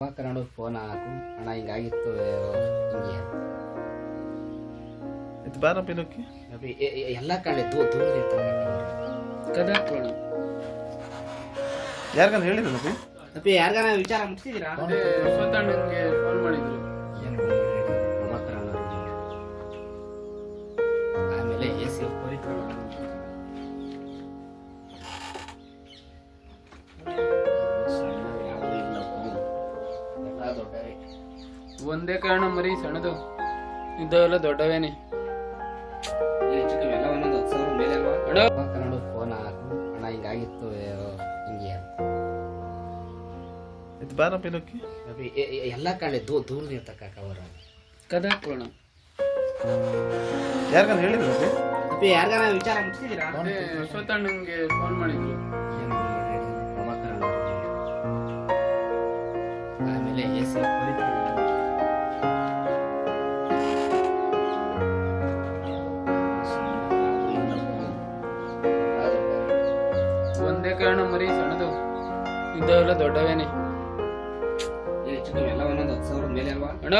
Kannada phone ಹಾಕು ಅಣ್ಣ ಹಿಂಗಾಗಿತ್ತು ಹಿಂಗೆ ಇದು ಬಾರ ಪಿಲೋಕಿ ಎಲ್ಲ ಕಡೆ ದೂರ ಇರ್ತಾರೆ ಕದಾಕೋಣ ಯಾರಿಗಾನ ಹೇಳಿದ್ರು ನಪಿ ಅಪ್ಪಿ ಯಾರಿಗಾನ ವಿಚಾರ ಮುಗಿಸಿದಿರಾ ಯಶವಂತಣ್ಣಂಗೆ ಫೋನ್ ಮಾಡಿದ್ರು. ಆಮೇಲೆ ಎಸ್ ಒಂದೇ ಕಾರಣ ಮರಿ ಸಣ್ಣದು ಇದ್ದವೆಲ್ಲ ದೊಡ್ಡವೇನೆ. ಎಲ್ಲ ಒಂದೊಂದು 10,000 ಮೇಲೆ ಅಲ್ವಾ ಅಣ್ಣ ಕನ್ನಡ ಫೋನ್ ಹಾಕು ಅಣ್ಣ ಹಿಂಗಾಗಿತ್ತು ಹಿಂಗೆ ಇದು ಬಾರ ಪಿಲೋಕಿ ಅಪ್ಪಿ ಎಲ್ಲ ಕಡೆ ದೂರ ಇರ್ತಕ್ಕ ಅವರ ಕದಾಕೋಣ ಯಾರಿಗಾನ ಹೇಳಿದ್ರು ನಪಿ ಅಪ್ಪಿ ಯಾರಿಗಾನ ವಿಚಾರ ಮುಗಿಸಿದಿರಾ ಯಶವಂತಣ್ಣಂಗೆ ಫೋನ್ ಮಾಡಿದ್ರು. ಆಮೇಲೆ ಎಸ್ ಒಂದೇ ಕಾರಣ ಮರಿ ಸಣ್ಣದು ಇದ್ದವೆಲ್ಲ ದೊಡ್ಡವೇನೆ. ಎಲ್ಲ ಒಂದೊಂದು 10,000 ಮೇಲೆ ಅಲ್ವಾ ಅಣ್ಣ